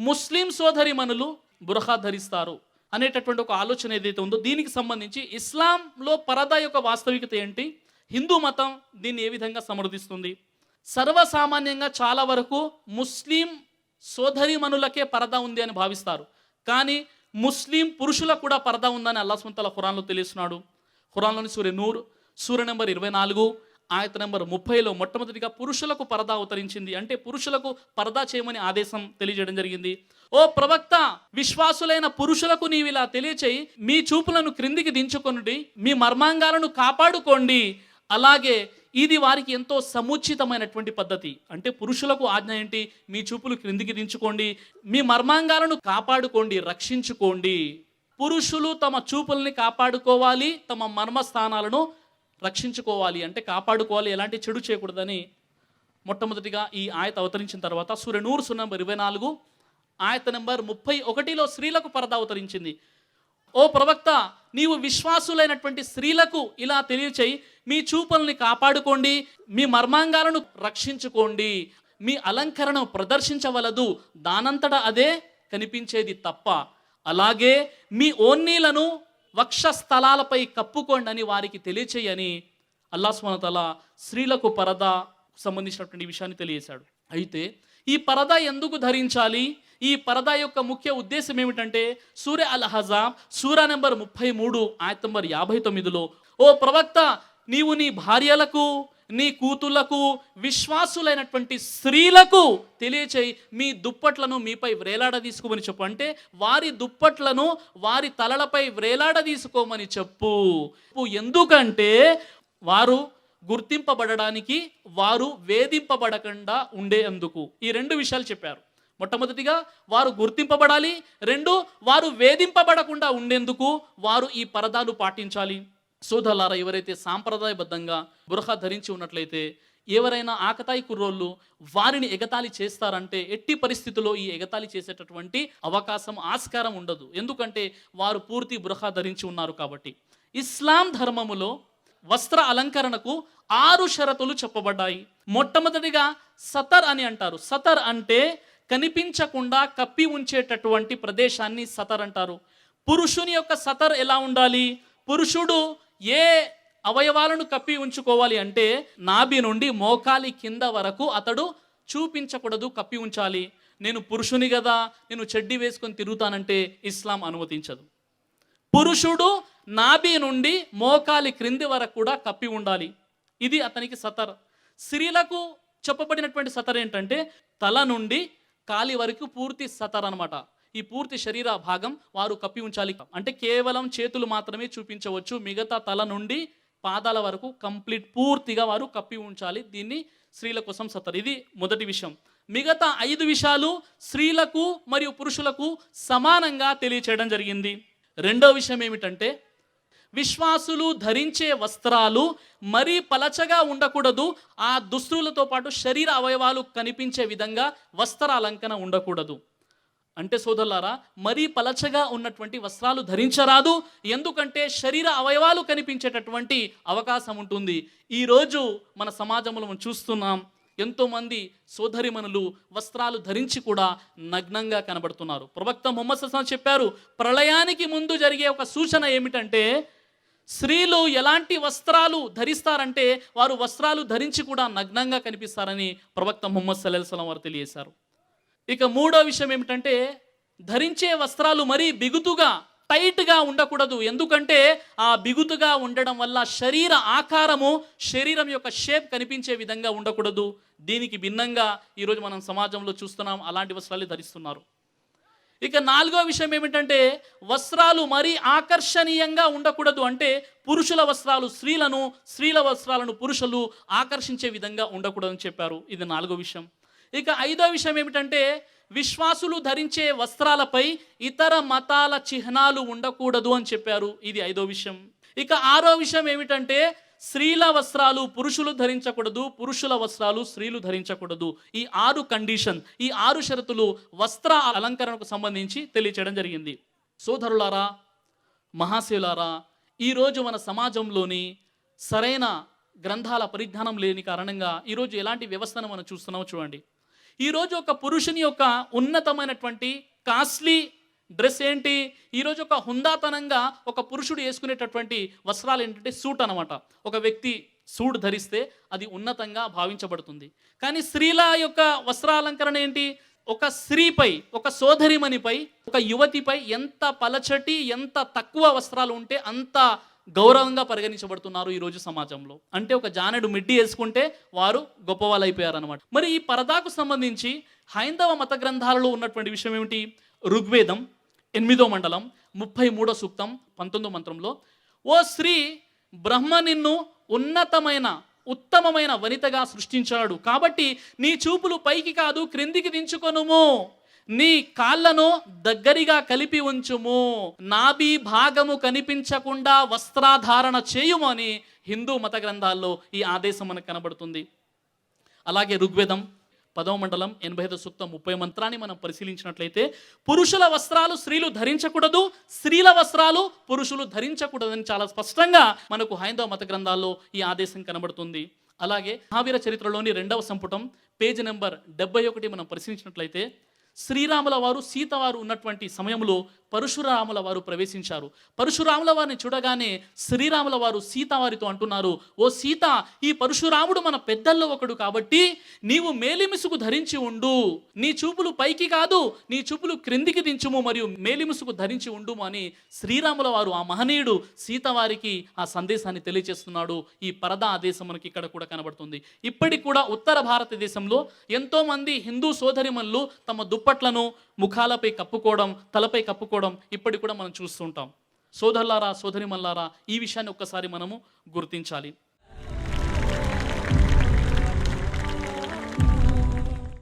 ముస్లిం సోదరిమణులు బురఖా ధరిస్తారు అనేటటువంటి ఒక ఆలోచన ఏదైతే ఉందో దీనికి సంబంధించి ఇస్లాంలో పరదా యొక్క వాస్తవికత ఏంటి, హిందూ మతం దీన్ని ఏ విధంగా సమర్థిస్తుంది? సర్వసామాన్యంగా చాలా వరకు ముస్లిం సోదరిమణులకే పరదా ఉంది అని భావిస్తారు. కానీ ముస్లిం పురుషులకు కూడా పరదా ఉందని అల్లాహ్ సుబ్హానహు వ తఆలా ఖురాన్లో తెలియజేస్తున్నాడు. ఖురాన్లోని సూర నూర్ సూర నెంబర్ 24 ఆయత నెంబర్ 30లో మొట్టమొదటిగా పురుషులకు పరదా అవతరించింది. అంటే పురుషులకు పరదా చేయమని ఆదేశం తెలియజేయడం జరిగింది. ఓ ప్రవక్త, విశ్వాసులైన పురుషులకు నీవిలా తెలియచేయి, మీ చూపులను క్రిందికి దించుకొనుడి, మీ మర్మాంగాలను కాపాడుకోండి. అలాగే ఇది వారికి ఎంతో సముచితమైనటువంటి పద్ధతి. అంటే పురుషులకు ఆజ్ఞ ఏంటి? మీ చూపులు క్రిందికి దించుకోండి, మీ మర్మాంగాలను కాపాడుకోండి, రక్షించుకోండి. పురుషులు తమ చూపుల్ని కాపాడుకోవాలి, తమ మర్మస్థానాలను రక్షించుకోవాలి. అంటే కాపాడుకోవాలి, ఎలాంటి చెడు చేయకూడదని మొట్టమొదటిగా ఈ ఆయత అవతరించిన తర్వాత సూర నూర్ సూర నెంబర్ 24 ఆయత నెంబర్ 31లో స్త్రీలకు పరదా అవతరించింది. ఓ ప్రవక్త, నీవు విశ్వాసులైనటువంటి స్త్రీలకు ఇలా తెలియచేయి, మీ చూపుల్ని కాపాడుకోండి, మీ మర్మాంగాలను రక్షించుకోండి, మీ అలంకరణ ప్రదర్శించవలదు, దానంతట అదే కనిపించేది తప్ప. అలాగే మీ ఓన్నీలను వక్షస్థలాలపై కప్పుకోండి అని వారికి తెలియచేయని అల్లాహ్ సుబ్హానహు వ తఆలా స్త్రీలకు పరదా సంబంధించినటువంటి విషయాన్ని తెలియజేశాడు. అయితే ఈ పరదా ఎందుకు ధరించాలి? ఈ పరదా యొక్క ముఖ్య ఉద్దేశం ఏమిటంటే సూర అల్ అహ్జాబ్ సూర నెంబర్ 33 ఆయత నెంబర్ 59లో, ఓ ప్రవక్త, నీవు నీ భార్యలకు, నీ కూతుళ్లకు, విశ్వాసులైనటువంటి స్త్రీలకు తెలియచేయి, మీ దుప్పట్లను మీపై వ్రేలాడదీసుకోమని చెప్పు. అంటే వారి దుప్పట్లను వారి తలలపై వ్రేలాడదీసుకోమని చెప్పు. ఎందుకంటే వారు గుర్తింపబడడానికి, వారు వేధింపబడకుండా ఉండేందుకు. ఈ రెండు విషయాలు చెప్పారు. మొట్టమొదటిగా వారు గుర్తింపబడాలి, రెండు వారు వేధింపబడకుండా ఉండేందుకు వారు ఈ పరదాలు పాటించాలి. సోదరులారా, ఎవరైతే సాంప్రదాయబద్ధంగా బురఖా ధరించి ఉన్నట్లయితే ఎవరైనా ఆకతాయి కుర్రోళ్ళు వారిని ఎగతాళి చేస్తారంటే ఎట్టి పరిస్థితుల్లో ఈ ఎగతాళి చేసేటటువంటి అవకాశం, ఆస్కారం ఉండదు. ఎందుకంటే వారు పూర్తి బురఖా ధరించి ఉన్నారు కాబట్టి. ఇస్లాం ధర్మములో వస్త్ర అలంకరణకు 6 షరతులు చెప్పబడ్డాయి. మొట్టమొదటిగా సతర్ అని అంటారు. సతర్ అంటే కనిపించకుండా కప్పి ఉంచేటటువంటి ప్రదేశాన్ని సతర్ అంటారు. పురుషుని యొక్క సతర్ ఎలా ఉండాలి? పురుషుడు ఏ అవయవాలను కప్పి ఉంచుకోవాలి అంటే నాభి నుండి మోకాలి కింద వరకు అతడు చూపించకూడదు, కప్పి ఉంచాలి. నేను పురుషుని కదా, నేను చెడ్డి వేసుకొని తిరుగుతానంటే ఇస్లాం అనుమతించదు. పురుషుడు నాభి నుండి మోకాలి క్రింది వరకు కూడా కప్పి ఉండాలి. ఇది అతనికి సతర్. స్త్రీలకు చెప్పబడినటువంటి సతర్ ఏంటంటే తల నుండి కాలి వరకు పూర్తి సతర్ అనమాట. ఈ పూర్తి శరీర భాగం వారు కప్పి ఉంచాలి. అంటే కేవలం చేతులు మాత్రమే చూపించవచ్చు, మిగతా తల నుండి పాదాల వరకు కంప్లీట్ పూర్తిగా వారు కప్పి ఉంచాలి. దీన్ని స్త్రీల కోసం సతర్. ఇది మొదటి విషయం. మిగతా 5 విషయాలు స్త్రీలకు మరియు పురుషులకు సమానంగా తెలియచేయడం జరిగింది. రెండో విషయం ఏమిటంటే విశ్వాసులు ధరించే వస్త్రాలు మరీ పలచగా ఉండకూడదు. ఆ దుస్తులతో పాటు శరీర అవయవాలు కనిపించే విధంగా వస్త్ర అలంకరణ ఉండకూడదు. అంటే సోదరులారా, మరీ పలచగా ఉన్నటువంటి వస్త్రాలు ధరించరాదు. ఎందుకంటే శరీర అవయవాలు కనిపించేటటువంటి అవకాశం ఉంటుంది. ఈరోజు మన సమాజంలో మనం చూస్తున్నాం, ఎంతోమంది సోదరిమణులు వస్త్రాలు ధరించి కూడా నగ్నంగా కనబడుతున్నారు. ప్రవక్త ముహమ్మద్ సల్లల్లాహు అలైహి వసల్లం చెప్పారు, ప్రళయానికి ముందు జరిగే ఒక సూచన ఏమిటంటే స్త్రీలు ఎలాంటి వస్త్రాలు ధరిస్తారంటే వారు వస్త్రాలు ధరించి కూడా నగ్నంగా కనిపిస్తారని ప్రవక్త ముహమ్మద్ సల్లల్లాహు అలైహి వసల్లం వారు తెలియజేశారు. ఇక మూడో విషయం ఏమిటంటే ధరించే వస్త్రాలు మరీ బిగుతుగా, టైట్గా ఉండకూడదు. ఎందుకంటే ఆ బిగుతుగా ఉండడం వల్ల శరీర ఆకారము, శరీరం యొక్క షేప్ కనిపించే విధంగా ఉండకూడదు. దీనికి భిన్నంగా ఈరోజు మనం సమాజంలో చూస్తున్నాం, అలాంటి వస్త్రాలు ధరిస్తున్నారు. ఇక నాలుగో విషయం ఏమిటంటే వస్త్రాలు మరీ ఆకర్షణీయంగా ఉండకూడదు. అంటే పురుషుల వస్త్రాలు స్త్రీలను, స్త్రీల వస్త్రాలను పురుషులు ఆకర్షించే విధంగా ఉండకూడదని చెప్పారు. ఇది నాలుగో విషయం. ఇక ఐదో విషయం ఏమిటంటే విశ్వాసులు ధరించే వస్త్రాలపై ఇతర మతాల చిహ్నాలు ఉండకూడదు అని చెప్పారు. ఇది ఐదో విషయం. ఇక ఆరో విషయం ఏమిటంటే స్త్రీల వస్త్రాలు పురుషులు ధరించకూడదు, పురుషుల వస్త్రాలు స్త్రీలు ధరించకూడదు. ఈ 6 కండిషన్, ఈ 6 షరతులు వస్త్ర అలంకరణకు సంబంధించి తెలియచేయడం జరిగింది. సోదరులారా, మహాశయులారా, ఈరోజు మన సమాజంలోని సరైన గ్రంథాల పరిజ్ఞానం లేని కారణంగా ఈరోజు ఎలాంటి వ్యవస్థను మనం చూస్తున్నామో చూడండి. ఈరోజు ఒక పురుషుని యొక్క ఉన్నతమైనటువంటి కాస్ట్లీ డ్రెస్ ఏంటి? ఈరోజు ఒక హుందాతనంగా ఒక పురుషుడు వేసుకునేటటువంటి వస్త్రాలు ఏంటంటే సూట్ అనమాట. ఒక వ్యక్తి సూట్ ధరిస్తే అది ఉన్నతంగా భావించబడుతుంది. కానీ స్త్రీల యొక్క వస్త్రాలంకరణ ఏంటి? ఒక స్త్రీపై, ఒక సోదరిమణిపై, ఒక యువతిపై ఎంత పలచటి, ఎంత తక్కువ వస్త్రాలు ఉంటే అంత గౌరవంగా పరిగణించబడుతున్నారు ఈరోజు సమాజంలో. అంటే ఒక జానెడు మిడ్డి వేసుకుంటే వారు గొప్పవాళ్ళు అయిపోయారనమాట. మరి ఈ పరదాకు సంబంధించి హైందవ మత గ్రంథాలలో ఉన్నటువంటి విషయం ఏమిటి? ఋగ్వేదం 8వ మండలం 33వ సూక్తం 19వ మంత్రంలో, ఓ స్త్రీ, బ్రహ్మ నిన్ను ఉన్నతమైన ఉత్తమమైన వనితగా సృష్టించాడు, కాబట్టి నీ చూపులు పైకి కాదు క్రిందికి దించుకొనుము, నీ కాళ్ళను దగ్గరిగా కలిపి ఉంచుము, నాభి భాగము కనిపించకుండా వస్త్రాధారణ చేయుము అని హిందూ మత గ్రంథాల్లో ఈ ఆదేశం మనకు కనబడుతుంది. అలాగే ఋగ్వేదం 10వ మండలం 85వ సూక్తం 30 మంత్రాన్ని మనం పరిశీలించినట్లయితే, పురుషుల వస్త్రాలు స్త్రీలు ధరించకూడదు, స్త్రీల వస్త్రాలు పురుషులు ధరించకూడదని చాలా స్పష్టంగా మనకు హైందవ మత గ్రంథాల్లో ఈ ఆదేశం కనబడుతుంది. అలాగే మహావీర చరిత్రలోని 2వ సంపుటం పేజీ నెంబర్ 71 మనం పరిశీలించినట్లయితే, శ్రీరాముల వారు సీత వారు ఉన్నటువంటి సమయంలో పరశురాముల వారు ప్రవేశించారు. పరశురాముల వారిని చూడగానే శ్రీరాముల వారు సీత వారితో అంటున్నారు, ఓ సీత, ఈ పరశురాముడు మన పెద్దల్లో ఒకడు కాబట్టి నీవు మేలిముసుగు ధరించి ఉండు, నీ చూపులు పైకి కాదు నీ చూపులు క్రిందికి దించుము, మరియు మేలిముసుగు ధరించి ఉండుము అని శ్రీరాముల వారు, ఆ మహనీయుడు సీత వారికి ఆ సందేశాన్ని తెలియజేస్తున్నాడు. ఈ పరదా ఆదేశం మనకి ఇక్కడ కూడా కనబడుతుంది. ఇప్పటికి కూడా ఉత్తర భారతదేశంలో ఎంతో మంది హిందూ సోదరిమణులు తమ దుప్పట్లను ముఖాలపై కప్పుకోవడం, తలపై కప్పుకోవడం ఇప్పటికి కూడా మనం చూస్తుంటాం. సోదరులారా, సోదరిమణులారా, ఈ విషయాన్ని ఒక్కసారి మనము గుర్తించాలి.